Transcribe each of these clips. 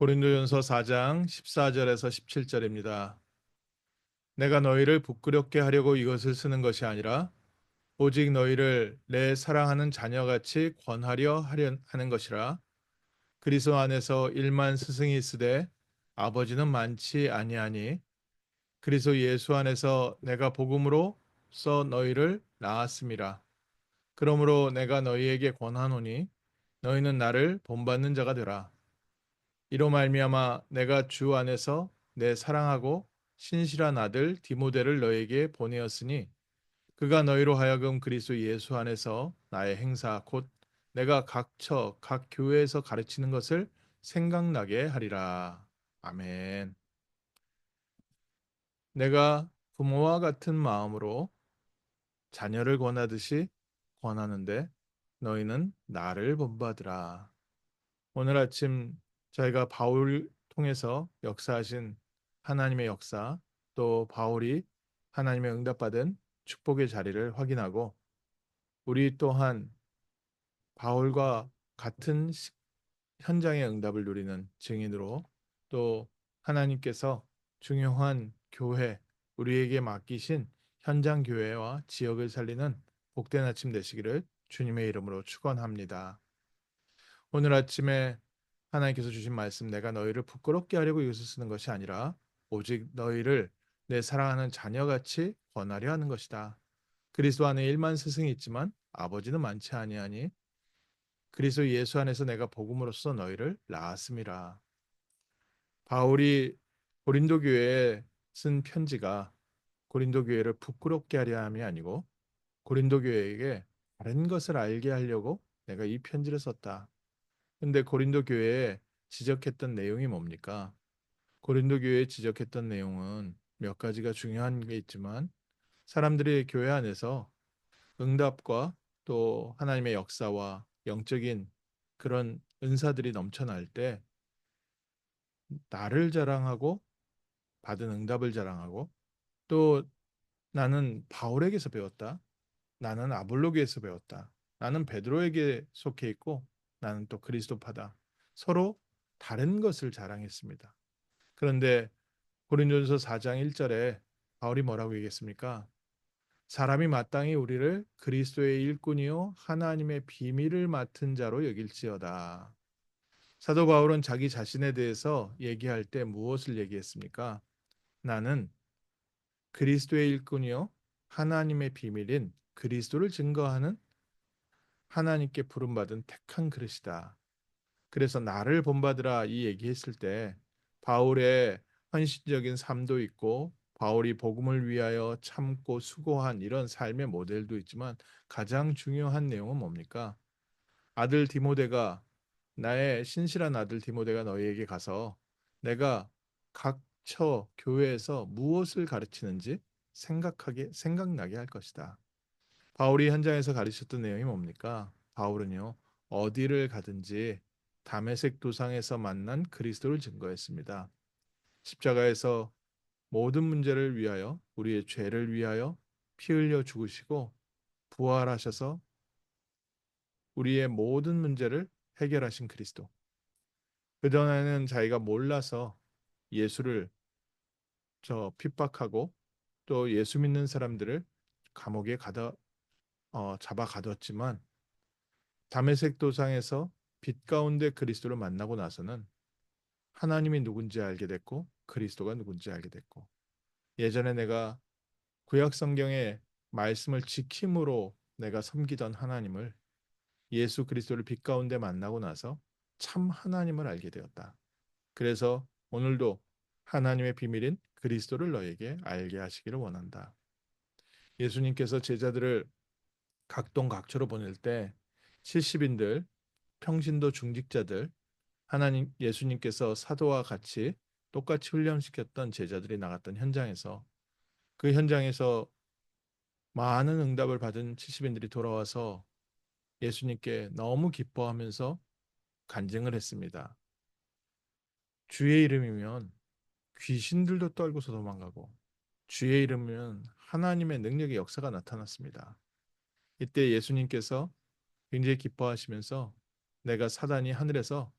고린도전서 4장 14절에서 17절입니다. 내가 너희를 부끄럽게 하려고 이것을 쓰는 것이 아니라 오직 너희를 내 사랑하는 자녀같이 권하려 하는 것이라. 그리스도 안에서 일만 스승이 있으되 아버지는 많지 아니하니 그리스도 예수 안에서 내가 복음으로 써 너희를 낳았음이라. 그러므로 내가 너희에게 권하노니 너희는 나를 본받는 자가 되라. 이로 말미암아 내가 주 안에서 내 사랑하고 신실한 아들 디모데를 너에게 보내었으니 그가 너희로 하여금 그리스도 예수 안에서 나의 행사 곧 내가 각 교회에서 가르치는 것을 생각나게 하리라. 아멘. 내가 부모와 같은 마음으로 자녀를 권하듯이 권하는데 너희는 나를 본받으라. 오늘 아침 저희가 바울 통해서 역사하신 하나님의 역사, 또 바울이 하나님의 응답받은 축복의 자리를 확인하고 우리 또한 바울과 같은 현장의 응답을 누리는 증인으로 또 하나님께서 중요한 교회, 우리에게 맡기신 현장 교회와 지역을 살리는 복된 아침 되시기를 주님의 이름으로 축원합니다. 오늘 아침에 하나님께서 주신 말씀, 내가 너희를 부끄럽게 하려고 이것을 쓰는 것이 아니라 오직 너희를 내 사랑하는 자녀같이 권하려 하는 것이다. 그리스도 안에 일만 스승이 있지만 아버지는 많지 아니하니 그리스도 예수 안에서 내가 복음으로써 너희를 낳았음이라. 바울이 고린도 교회에 쓴 편지가 고린도 교회를 부끄럽게 하려 함이 아니고 고린도 교회에게 다른 것을 알게 하려고 내가 이 편지를 썼다. 근데 고린도 교회에 지적했던 내용이 뭡니까? 고린도 교회에 지적했던 내용은 몇 가지가 중요한 게 있지만 사람들이 교회 안에서 응답과 또 하나님의 역사와 영적인 그런 은사들이 넘쳐날 때 나를 자랑하고 받은 응답을 자랑하고 또 나는 바울에게서 배웠다. 나는 아볼로게에서 배웠다. 나는 베드로에게 속해 있고 나는 또 그리스도파다. 서로 다른 것을 자랑했습니다. 그런데 고린도전서 4장 1절에 바울이 뭐라고 얘기했습니까? 사람이 마땅히 우리를 그리스도의 일꾼이요 하나님의 비밀을 맡은 자로 여길지어다. 사도 바울은 자기 자신에 대해서 얘기할 때 무엇을 얘기했습니까? 나는 그리스도의 일꾼이요 하나님의 비밀인 그리스도를 증거하는 하나님께 부름받은 택한 그릇이다. 그래서 나를 본받으라 이 얘기했을 때 바울의 헌신적인 삶도 있고 바울이 복음을 위하여 참고 수고한 이런 삶의 모델도 있지만 가장 중요한 내용은 뭡니까? 아들 디모데가 나의 신실한 아들 디모데가 너희에게 가서 내가 각 처 교회에서 무엇을 가르치는지 생각나게 할 것이다. 바울이 현장에서 가르쳤던 내용이 뭡니까? 바울은요, 어디를 가든지 다메섹 도상에서 만난 그리스도를 증거했습니다. 십자가에서 모든 문제를 위하여, 우리의 죄를 위하여 피 흘려 죽으시고 부활하셔서 우리의 모든 문제를 해결하신 그리스도. 그전에는 자기가 몰라서 예수를 핍박하고 또 예수 믿는 사람들을 감옥에 잡아 가뒀지만 다메섹 도상에서 빛 가운데 그리스도를 만나고 나서는 하나님이 누군지 알게 됐고 그리스도가 누군지 알게 됐고 예전에 내가 구약 성경의 말씀을 지킴으로 내가 섬기던 하나님을 예수 그리스도를 빛 가운데 만나고 나서 참 하나님을 알게 되었다. 그래서 오늘도 하나님의 비밀인 그리스도를 너에게 알게 하시기를 원한다. 예수님께서 제자들을 각동 각처로 보낼 때 70인들, 평신도 중직자들, 하나님 예수님께서 사도와 같이 똑같이 훈련시켰던 제자들이 나갔던 현장에서 그 현장에서 많은 응답을 받은 70인들이 돌아와서 예수님께 너무 기뻐하면서 간증을 했습니다. 주의 이름이면 귀신들도 떨고서 도망가고 주의 이름이면 하나님의 능력의 역사가 나타났습니다. 이때 예수님께서 굉장히 기뻐하시면서 내가 사단이 하늘에서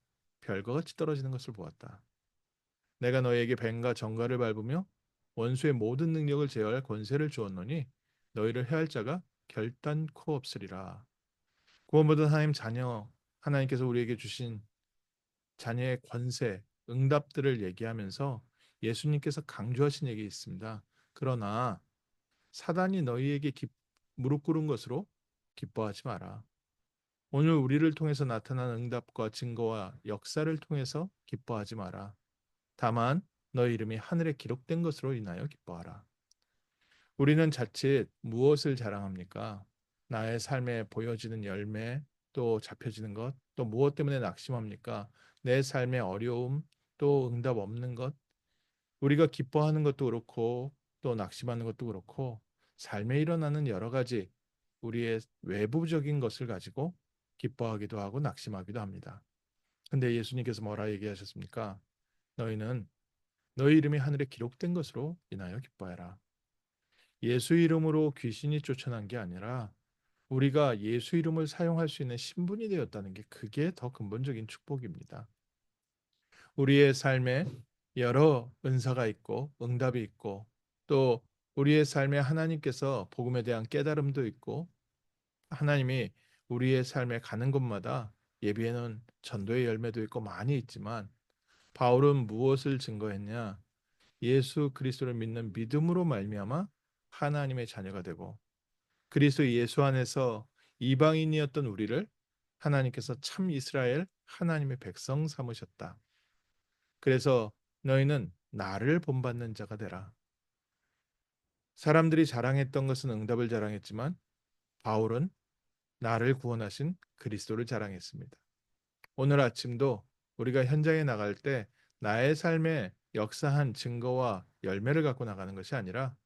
별과 같이 떨어지는 것을 보았다. 내가 너희에게 뱀과 정갈을 밟으며 원수의 모든 능력을 제어할 권세를 주었노니 너희를 해할 자가 결단코 없으리라. 구원받은 하나님 자녀, 하나님께서 우리에게 주신 자녀의 권세, 응답들을 얘기하면서 예수님께서 강조하신 얘기 있습니다. 그러나 사단이 너희에게 무릎 꿇은 것으로 기뻐하지 마라. 오늘 우리를 통해서 나타난 응답과 증거와 역사를 통해서 기뻐하지 마라. 다만 너희 이름이 하늘에 기록된 것으로 인하여 기뻐하라. 우리는 자칫 무엇을 자랑합니까? 나의 삶에 보여지는 열매, 또 잡혀지는 것, 또 무엇 때문에 낙심합니까? 내 삶의 어려움, 또 응답 없는 것, 우리가 기뻐하는 것도 그렇고, 또 낙심하는 것도 그렇고, 삶에 일어나는 여러 가지 우리의 외부적인 것을 가지고 기뻐하기도 하고 낙심하기도 합니다. 근데 예수님께서 뭐라 얘기하셨습니까? 너희는 너희 이름이 하늘에 기록된 것으로 인하여 기뻐해라. 예수 이름으로 귀신이 쫓아난 게 아니라 우리가 예수 이름을 사용할 수 있는 신분이 되었다는 게 그게 더 근본적인 축복입니다. 우리의 삶에 여러 은사가 있고 응답이 있고 또 우리의 삶에 하나님께서 복음에 대한 깨달음도 있고 하나님이 우리의 삶에 가는 곳마다 예비에는 전도의 열매도 있고 많이 있지만 바울은 무엇을 증거했냐? 예수 그리스도를 믿는 믿음으로 말미암아 하나님의 자녀가 되고 그리스도 예수 안에서 이방인이었던 우리를 하나님께서 참 이스라엘 하나님의 백성 삼으셨다. 그래서 너희는 나를 본받는 자가 되라. 사람들이 자랑했던 것은 응답을 자랑했지만 바울은 나를 구원하신 그리스도를 자랑했습니다. 오늘 아침도 우리가 현장에 나갈 때 나의 삶에 역사한 증거와 열매를 갖고 나가는 것이 아니라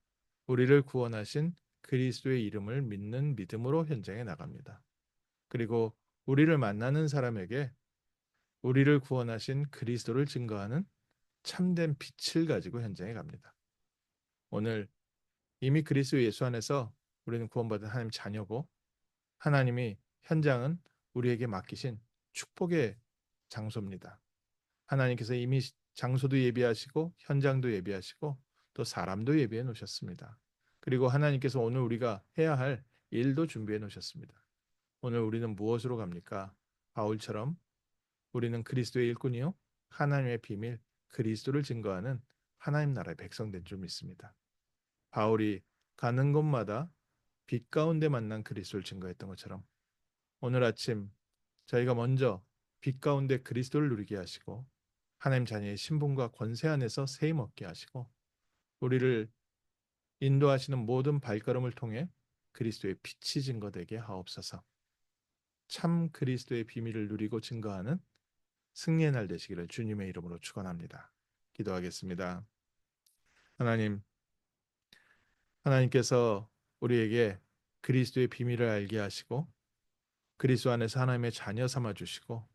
우리를 구원하신 그리스도의 이름을 믿는 믿음으로 현장에 나갑니다. 그리고 우리를 만나는 사람에게 우리를 구원하신 그리스도를 증거하는 참된 빛을 가지고 현장에 갑니다. 오늘 이미 그리스도 예수 안에서 우리는 구원받은 하나님 자녀고 하나님이 현장은 우리에게 맡기신 축복의 장소입니다. 하나님께서 이미 장소도 예비하시고 현장도 예비하시고 또 사람도 예비해 놓으셨습니다. 그리고 하나님께서 오늘 우리가 해야 할 일도 준비해 놓으셨습니다. 오늘 우리는 무엇으로 갑니까? 바울처럼 우리는 그리스도의 일꾼이요 하나님의 비밀 그리스도를 증거하는 하나님 나라의 백성된 줄 믿습니다. 바울이 가는 곳마다 빛 가운데 만난 그리스도를 증거했던 것처럼 오늘 아침 저희가 먼저 빛 가운데 그리스도를 누리게 하시고 하나님 자녀의 신분과 권세 안에서 세임 얻게 하시고 우리를 인도하시는 모든 발걸음을 통해 그리스도의 빛이 증거되게 하옵소서. 참 그리스도의 비밀을 누리고 증거하는 승리의 날 되시기를 주님의 이름으로 축원합니다. 기도하겠습니다. 하나님, 하나님께서 우리에게 그리스도의 비밀을 알게 하시고 그리스도 안에서 하나님의 자녀 삼아 주시고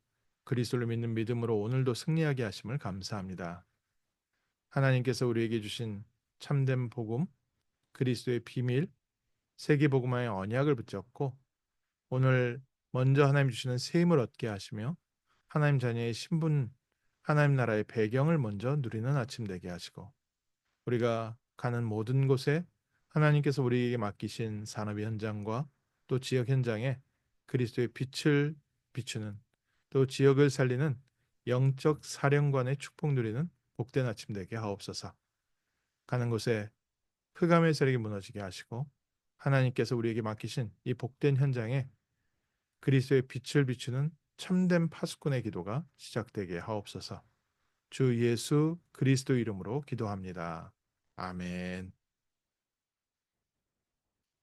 그리스도를 믿는 믿음으로 오늘도 승리하게 하심을 감사합니다. 하나님께서 우리에게 주신 참된 복음, 그리스도의 비밀, 세계 복음화의 언약을 붙잡고 오늘 먼저 하나님 주시는 새 힘을 얻게 하시며 하나님 자녀의 신분, 하나님 나라의 배경을 먼저 누리는 아침 되게 하시고 우리가 가는 모든 곳에 하나님께서 우리에게 맡기신 산업의 현장과 또 지역 현장에 그리스도의 빛을 비추는 또 지역을 살리는 영적 사령관의 축복 누리는 복된 아침 되게 하옵소서. 가는 곳에 흑암의 세력이 무너지게 하시고 하나님께서 우리에게 맡기신 이 복된 현장에 그리스도의 빛을 비추는 참된 파수꾼의 기도가 시작되게 하옵소서. 주 예수 그리스도 이름으로 기도합니다. 아멘.